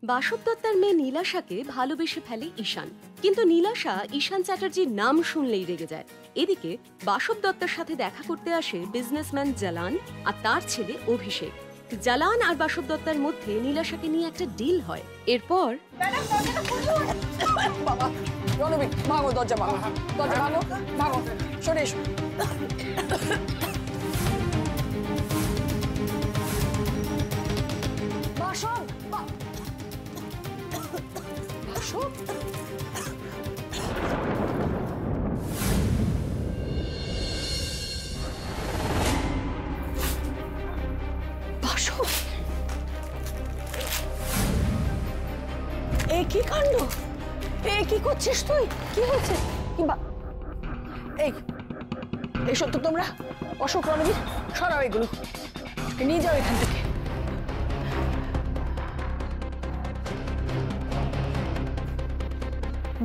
বাসব দত্তার মেয়ে নীলাশাকে ভালোবেসে ফেলে ঈশান, কিন্তু নীলাশা ঈশান চ্যাটার্জির নাম শুনলেই রেগে যায়। এদিকে বাসব দত্তার সাথে দেখা করতে আসে বিজনেসম্যান জালান আর তার ছেলে অভিষেক। জালান আর বাসব দত্তার মধ্যে নীলাশাকে নিয়ে একটা ডিল হয়। এরপর কি কাণ্ড, কি করছিস তুই? কি হয়েছে? এই সত্য তোমরা অশোক রণবীর সরাও, এগুলো নিয়ে যাও এখান থেকে।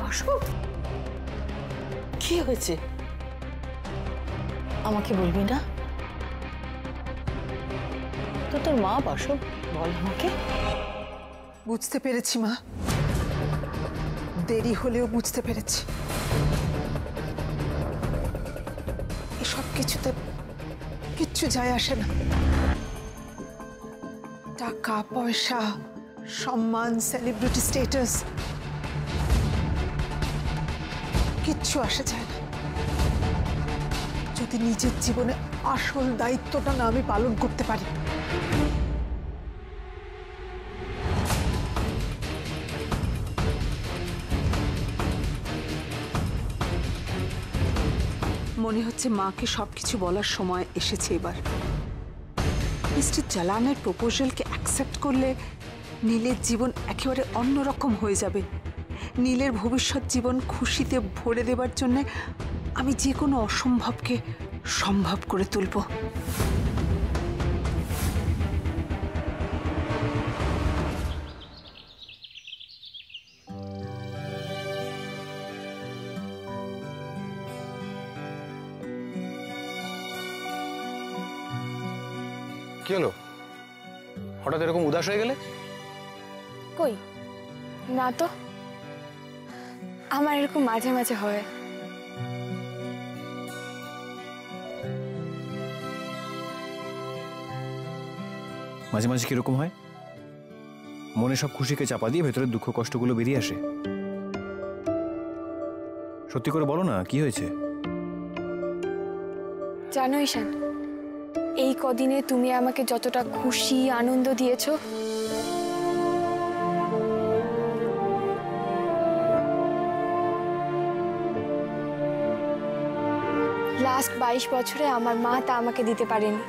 বাসব, কি হয়েছে আমাকে বলবি না? তো তোর মা বাসব, বল আমাকে। বুঝতে পেরেছি মা, দেরি হলেও বুঝতে পেরেছি। এসব কিছুতে কিচ্ছু যায় আসে না। টাকা পয়সা, সম্মান, সেলিব্রিটি স্ট্যাটাস কিচ্ছু আসে যায় না যদি নিজের জীবনে আসল দায়িত্বটা না আমি পালন করতে পারি। মনে হচ্ছে মাকে সবকিছু বলার সময় এসেছে এবার। মিস্টার জালানের প্রপোজালকে অ্যাকসেপ্ট করলে নীলের জীবন একেবারে অন্যরকম হয়ে যাবে। নীলের ভবিষ্যৎ জীবন খুশিতে ভরে দেবার জন্য আমি যে কোনো অসম্ভবকে সম্ভব করে তুলব। কি হলো, হঠাৎ এরকম উদাস হয়ে গেলে? কই না তো, আমার এরকম মাঝে মাঝে হয়। মাঝে মাঝে কিরকম হয়? মনে সব খুশিকে চাপা দিয়ে ভেতরের দুঃখ কষ্টগুলো বেরিয়ে আসে। সত্যি করে বলো না, কি হয়েছে? জানো ঈশান, এই কদিনে তুমি আমাকে যতটা খুশি আনন্দ দিয়েছো, লাস্ট 22 বছরে আমার মা তা আমাকে দিতে পারেনি।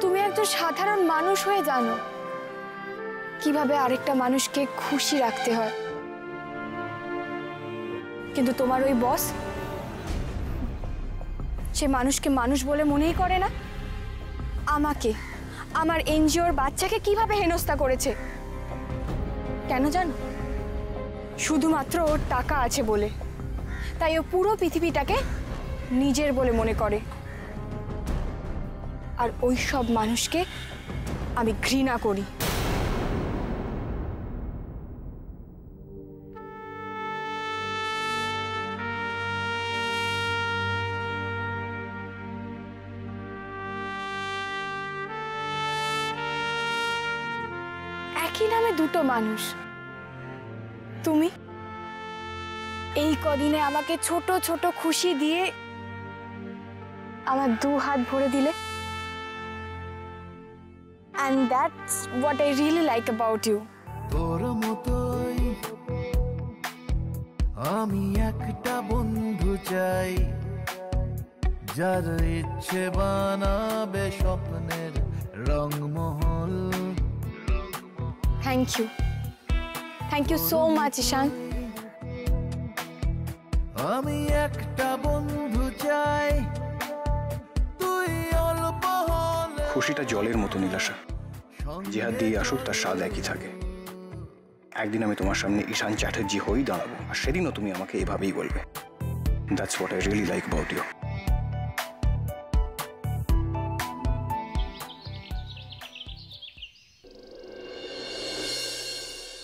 তুমি একজন সাধারণ মানুষ হয়ে জানো কিভাবে আরেকটা মানুষকে খুশি রাখতে হয়, কিন্তু তোমার ওই বস সে মানুষকে মানুষ বলে মনেই করে না। আমাকে, আমার এনজিওর বাচ্চাকে কিভাবে হেনস্থা করেছে কেন জানো? শুধুমাত্র ওর টাকা আছে বলে। তাই ও পুরো পৃথিবীটাকে নিজের বলে মনে করে, আর ওই সব মানুষকে আমি ঘৃণা করি। একই নামে দুটো মানুষ। তুমি এই কদিনে আমাকে ছোট ছোট খুশি দিয়ে আমার 2 হাত ভরে দিলে, and that's what I really like about you. তোর মতোই আমি একটা বন্ধু চাই, যার ইচ্ছে বানাবে স্বপ্নের Rangmahal. Thank you so much, Ishan. আমি একটা বন্ধু চাই, তুই অল্প হলে। খুশিটা জলের মতো নীলাশা, যে হাত দিয়ে আসুক তার স্বাদ একই থাকে। একদিন আমি তোমার সামনে ঈশান চ্যাটার্জি হয়েই দাঁড়াবো, আর সেদিনও তুমি আমাকে এভাবেই বলবে, That's what I really like about you.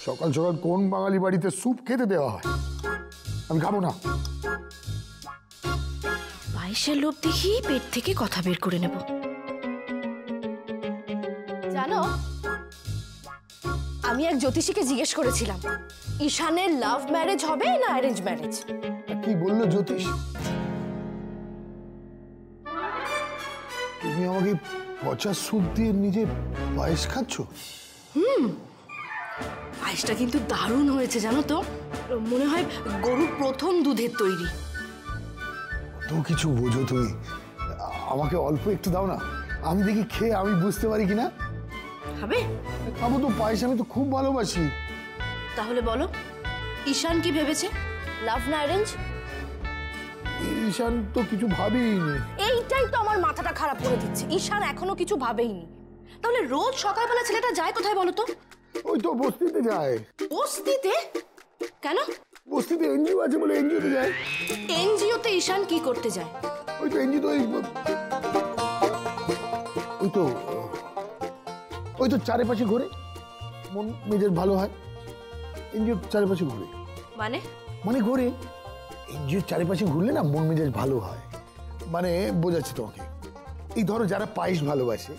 সকাল সকাল কোন বাঙালি বাড়িতে স্যুপ খেতে দেওয়া হয়? আমি খাবো না। পায়েসের লোভ দেখি পেট থেকে কথা বের করে নেব। জানো, আমি এক জ্যোতিষীকে জিজ্ঞেস করেছিলাম ঈশানের লাভ ম্যারেজ হবে না অ্যারেঞ্জ ম্যারেজ। কি বললো জ্যোতিষ? তুমি আমাকে পচা স্যুপ দিয়ে নিজে পায়েস খাচ্ছ? পায়েসটা কিন্তু দারুণ হয়েছে জানো তো, মনে হয় গরুর প্রথম দুধের তৈরি। তো কিছু বোঝো তুমি, আমাকে অল্প একটু দাও না, আমি দেখি খেয়ে আমি বুঝতে পারি কিনা। হবে? খাবো তো পায়েস, আমি তো খুব ভালোবাসি। তাহলে বলো ঈশান কি ভেবেছে, লাভ না অ্যারেঞ্জ? ঈশান তো কিছু ভাবেইনি। এইটাই তো আমার মাথাটা খারাপ করে দিচ্ছে, ঈশান এখনো কিছু ভাবেইনি। তাহলে রোজ সকালবেলা ছেলেটা যায় কোথায় বলো তো? ওই তো বস্তিতে যায়। বস্তিতে? কেন? বস্তিতে এনজিও আছে বলে এনজিওতে যায়। এনজিওতে ঈশান কি করতে যায়? ওই তো এনজিও, ওই তো চারিপাশে ঘুরে, মন মেজাজ ভালো হয়। এনজিও চারিপাশে ঘুরে মানে ঘুরে, এনজিও চারিপাশে ঘুরলে না মন মেজাজ ভালো হয়। মানে বোঝাচ্ছি তোমাকে, এই ধরো যারা পায়েস ভালোবাসে,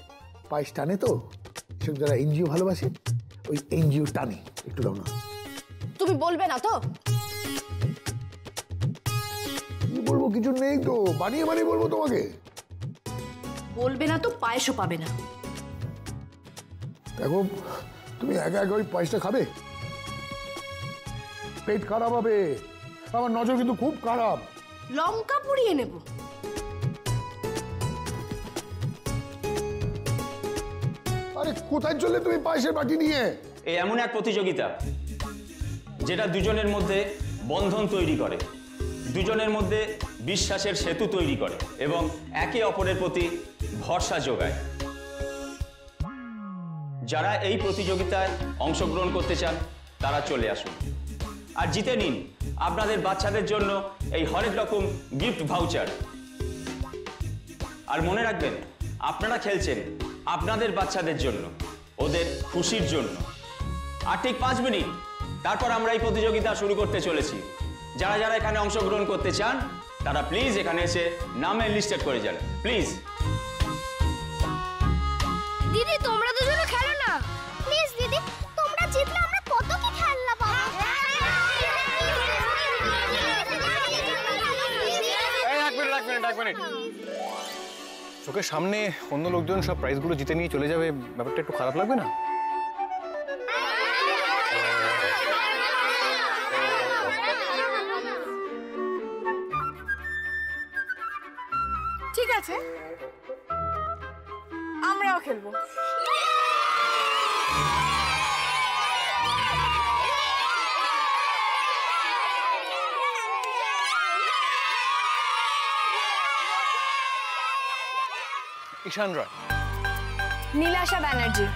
পায়েস টানে তো, সব যারা এনজিও ভালোবাসে ওই এনজিও টানে। একটু দাও না। তুমি বলবে না তো? কি বলবো, কিছু নেই তো, বানিয়ে বানিয়ে বলবো তোমাকে। বলবে না তো পায়েসও পাবে না। দেখো, তুমি একা একা ওই পায়েসটা খাবে, পেট খারাপ হবে। আমার নজর কিন্তু খুব খারাপ। লঙ্কা পুড়িয়ে নেব। আরে কোথায় চললে তুমি পায়েসের বাটি নিয়ে? এই এমন এক প্রতিযোগিতা যেটা দুজনের মধ্যে বন্ধন তৈরি করে, দুজনের মধ্যে বিশ্বাসের সেতু তৈরি করে এবং একে অপরের প্রতি ভরসা যোগায়। যারা এই প্রতিযোগিতায় অংশগ্রহণ করতে চান তারা চলে আসুন আর জিতে নিন আপনাদের বাচ্চাদের জন্য এই হরেক রকম গিফট ভাউচার। আর মনে রাখবেন, আপনারা খেলছেন আপনাদের বাচ্চাদের জন্য, ওদের খুশির জন্য। আর ঠিক 5 মিনিট তারপর আমরা এই প্রতিযোগিতা শুরু করতে চলেছি। যারা যারা এখানে অংশগ্রহণ করতে চান তারা প্লিজ এখানে এসে নামে লিস্টেড করে যান, প্লিজ। দিদি তোমরা দুজনে খেলো না প্লিজ। দিদি তোমরা জিতলে আমরা কত কি খেলনা পাবো। এক মিনিট। চোখের সামনে অন্য লোকজন সব প্রাইজগুলো জিতে নিয়ে চলে যাবে, ব্যাপারটা একটু খারাপ লাগবে না? ঠিক আছে, আমরাও খেলবো। ঈশান রয়। নীলাশা ব্যানার্জি।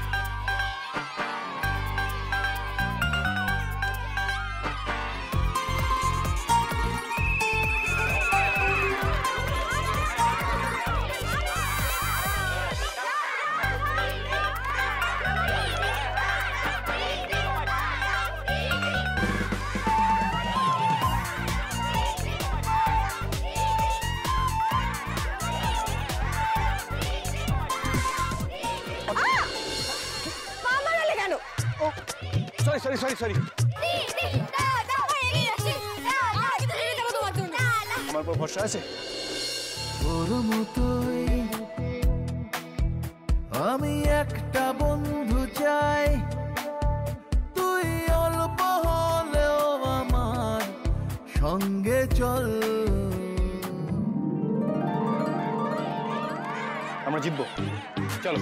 সরি। আমার উপর ভরসা আছে? তোর মতোই আমি একটা বন্ধু চাই, তুই অল্প হলেও আমার সঙ্গে চল। আমরা জিতবো, চলো।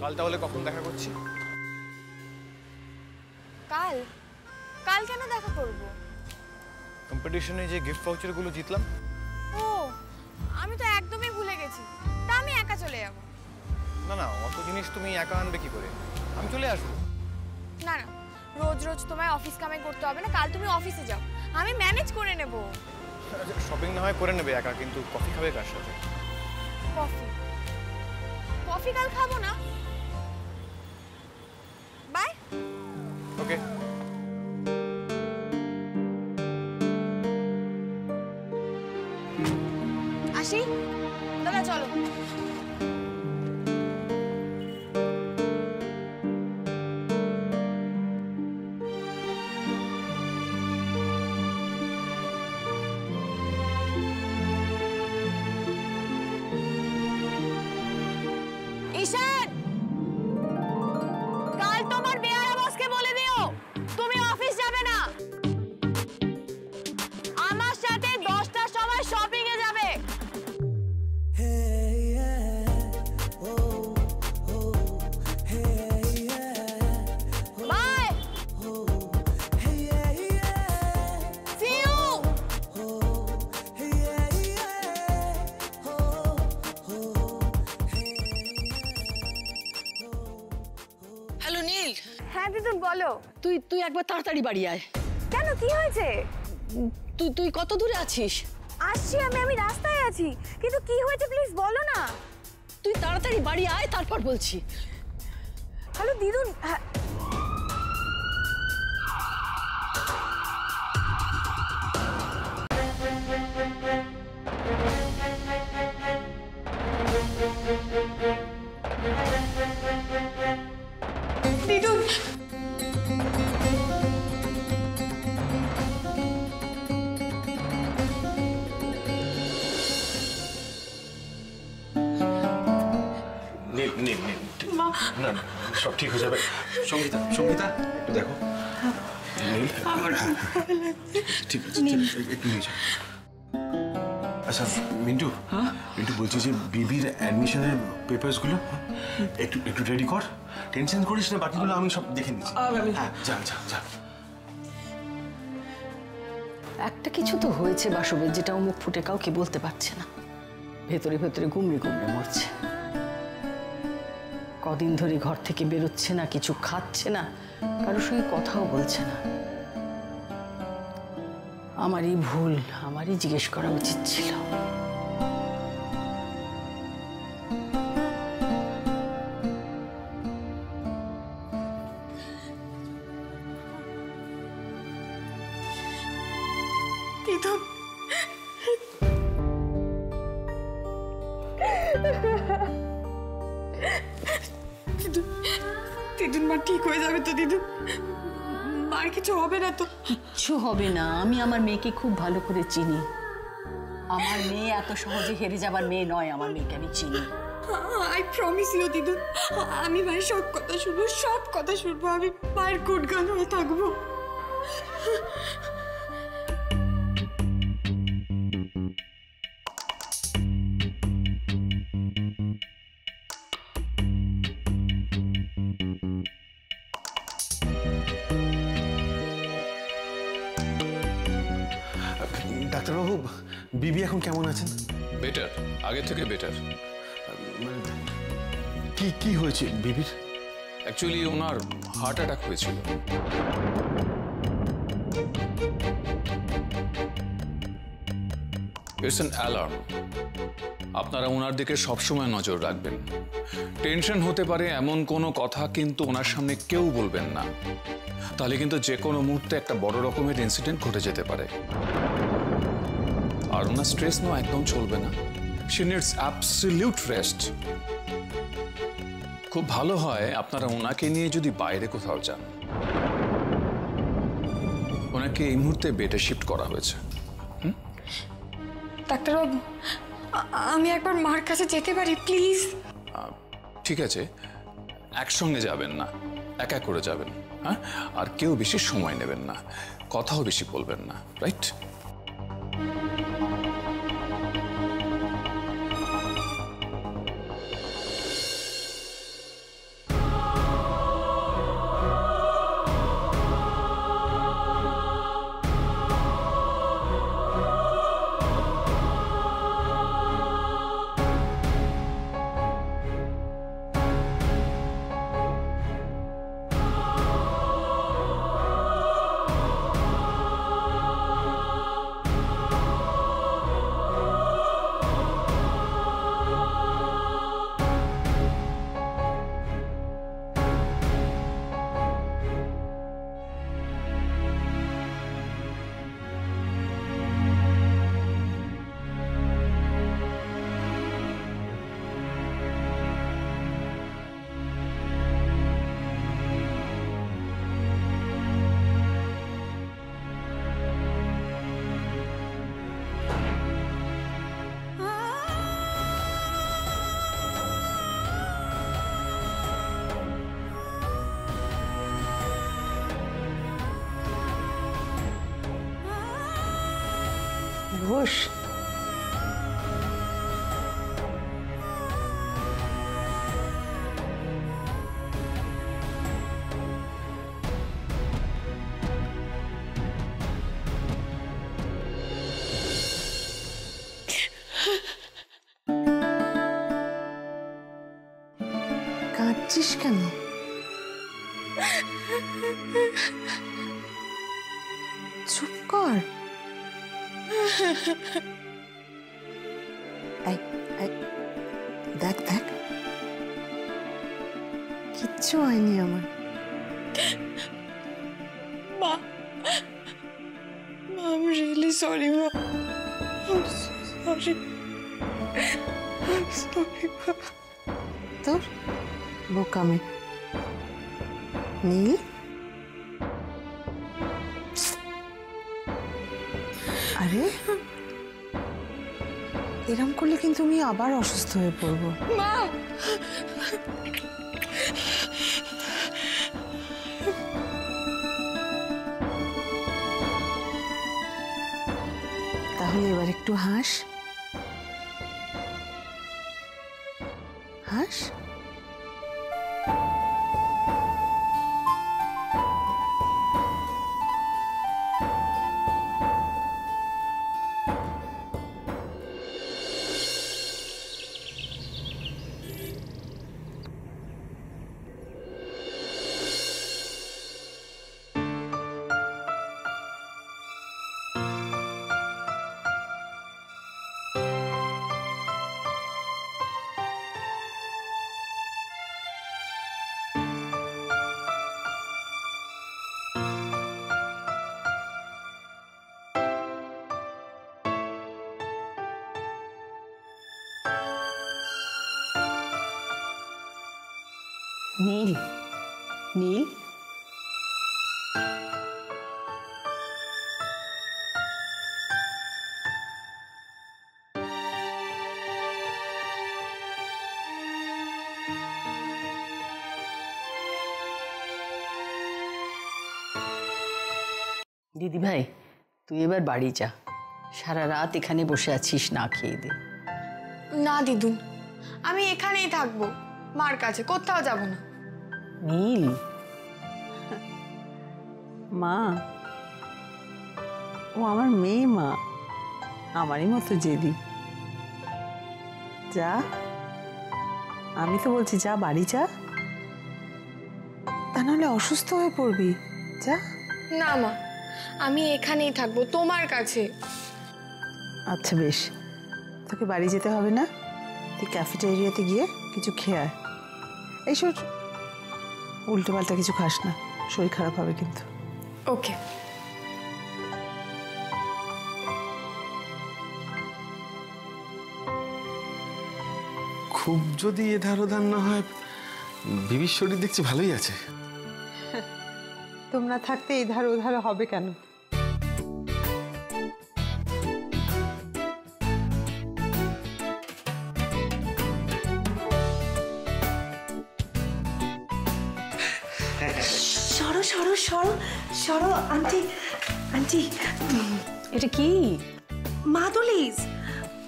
কাল তাহলে কখন দেখা করছি? কাল কাল কেন দেখা করব? কম্পিটিশনে যে গিফট ভাউচারগুলো জিতলাম। ও, আমি তো একদমই ভুলে গেছি। তা আমি একা চলে যাব। না না, অত জিনিস তুমি একা আনবে কি করে? আমি চলে আসবো। না না, রোজ রোজ তোমায় অফিস কামাই করতে হবে না। কাল তুমি অফিসে যাও, আমি ম্যানেজ করে নেব। শপিং না হয় করে নেবে একা, কিন্তু কফি খাবে কার সাথে? কফি কফি কাল খাবো না। বাই। ওকে। আসি দাদা, চলো। ঈশান, কাল তোমার বেয়ারা বসকে বলে দিও তুমি অফিস যাবে না, আমার সাথে 10টার সময় শপিং এ যাবে। Bye. See you. Hello Neel, হ্যাঁ দিদুন, বলো। তুই একবার তাড়াতাড়ি বাড়ি আয়। কেন, কি হয়েছে? তুই কত দূরে আছিস? আসছি, আমি রাস্তায় আছি, কিন্তু কি হয়েছে প্লিজ বলো না। তুই তাড়াতাড়ি বাড়ি আয়, তারপর বলছি। হ্যালো দিদুন। দিদুন, নীল নীল নীল, না না, সব ঠিক হয়ে যাবে। সঙ্গীতা, সঙ্গীতা একটু দেখো। নীল, ঠিক আছে, একটু নিয়ে যাও। আচ্ছা মিন্টু, মিন্টু বলছি যে বিবির অ্যাডমিশনের পেপারসগুলো একটু একটু রেডি কর। টেনশন করিস না, বাকিগুলো আমি সব দেখে নিচ্ছি। হ্যাঁ, যা যা যা। একটা কিছু তো হয়েছে বাসবের, যেটা ও মুখ ফুটে কাউকে বলতে পারছে না। ভেতরে ভেতরে গুমড়ে গুমড়ে মরছে। কদিন ধরে ঘর থেকে বেরোচ্ছে না, কিছু খাচ্ছে না, কারোর সঙ্গে কথাও বলছে না। আমারই ভুল, আমারই জিজ্ঞেস করা উচিত ছিল। দিদুন, দিদুন মা ঠিক হয়ে যাবে তো? দিদুন, মার কিছু হবে না তো? কিচ্ছু হবে না। আমি আমার মেয়েকে খুব ভালো করে চিনি। আমার মেয়ে এত সহজে হেরে যাবার মেয়ে নয়। আমার মেয়েকে আমি চিনি। আই প্রমিস ইউ দিদুন, আমি ভাই সব কথা শুনবো, সব কথা শুনবো। আমি মায়ের গুণগান হয়ে থাকবো। ডাক্তারবাবু, বিবি এখন কেমন আছেন? বেটার, আগে থেকে বেটার। কি কি হয়েছে বিবির? অ্যাকচুয়ালি ওনার হার্ট অ্যাটাক হয়েছিল। It's an alarm. আপনারা ওনার দিকে সবসময় নজর রাখবেন। টেনশন হতে পারে এমন কোনো কথা কিন্তু ওনার সামনে কেউ বলবেন না, তাহলে কিন্তু যে কোনো মুহূর্তে একটা বড় রকমের ইনসিডেন্ট ঘটে যেতে পারে। আর ওনার স্ট্রেস নেওয়া একদম চলবে না। She needs absolute rest. খুব ভালো হয় আপনারা ওনাকে নিয়ে যদি বাইরে কোথাও যান। ওনাকে এই মুহূর্তে বেডে শিফট করা হয়েছে। ডাক্তারবাবু, আমি একবার মার কাছে যেতে পারি প্লিজ? ঠিক আছে, একসঙ্গে যাবেন না, এক এক করে যাবেন। হ্যাঁ, আর কেউ বেশি সময় নেবেন না, কথাও বেশি বলবেন না, রাইট? ঘোষ। কাঁদছিস কেন? চুপ কর। দেখ দেখ, কিচ্ছু হয়নি আমার। মা, I'm really sorry, Ma. I'm sorry. I'm sorry, Ma. তোর বোকামে নীল, আরে এরম করলে কিন্তু আমি আবার অসুস্থ হয়ে পড়বো। মা, তাহলে এবার একটু হাস, হাস। নীল, নীল, দিদি ভাই তুই এবার বাড়ি যা, সারা রাত এখানে বসে আছিস না খেয়ে দে। না দিদুন, আমি এখানেই থাকবো, মার কাছে, কোথাও যাব না। নীল, মা, ও আমার মেয়ে মা, আমারই মতো জেদি। যা, আমি তো বলছি যা, বাড়ি যা, তা নাহলে অসুস্থ হয়ে পড়বি। যা। না মা, আমি এখানেই থাকবো, তোমার কাছে। আচ্ছা বেশ, তোকে বাড়ি যেতে হবে না, তুই ক্যাফেটেরিয়াতে গিয়ে কিছু খেয়ে আয়। এইসব উল্টো পাল্টা কিছু খাস না, শরীর খারাপ হবে কিন্তু। ওকে। খুব যদি এধার ওধার না হয়, বিবির শরীর দেখছি ভালোই আছে। তোমরা থাকতে এধার ওধার হবে কেন? সরো সরো সরো সরো, আন্টি আন্টি, এটা কি? মাদুলিজ,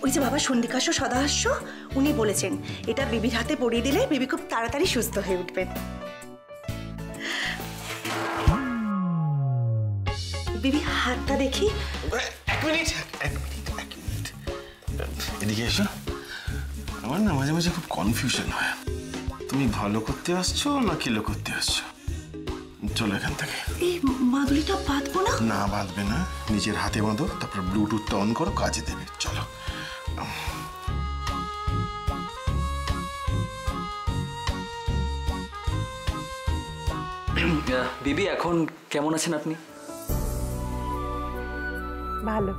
ওই যে বাবা সন্ধিকাশ্য সদাহাস্য, উনি বলেছেন এটা বেবির হাতে পরিয়ে দিলে বেবি খুব তাড়াতাড়ি সুস্থ হয়ে উঠবেন। বেবি হাতটা দেখি। এক মিনিট, এক মিনিট, এক মিনিট, এদিকে এসো। আমার না মাঝে মাঝে খুব কনফিউশন হয়, তুমি ভালো করতে আসছো না কিলো করতে আসছো? চলো এখান থেকে। এই মাদুলিটা বাঁধবো না? না বাঁধবে না, নিজের হাতে বাঁধো, তারপর ব্লুটুথটা অন করো, কাজে দেবে। চলো। বিবি এখন কেমন আছেন আপনি? ভালো।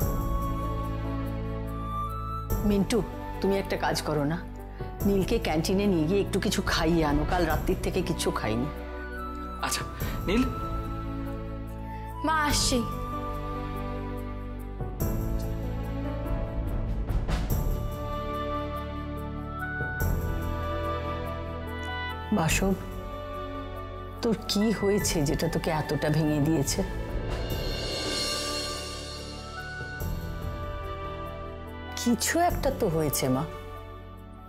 মিন্টু, তুমি একটা কাজ করো না, নীলকে ক্যান্টিনে নিয়ে গিয়ে একটু কিছু খাইয়ে আনো, কাল রাত্রির থেকে কিছু খাইনি। আচ্ছা নীল। মা আসছি। বাসব, তোর কি হয়েছে যেটা তোকে এতটা ভেঙে দিয়েছে? কিছু একটা তো হয়েছে মা,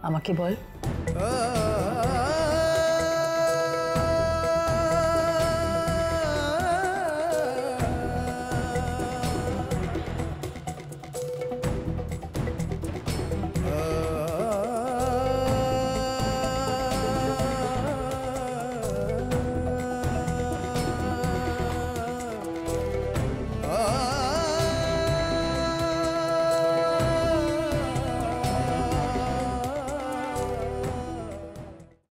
আমাকে বল।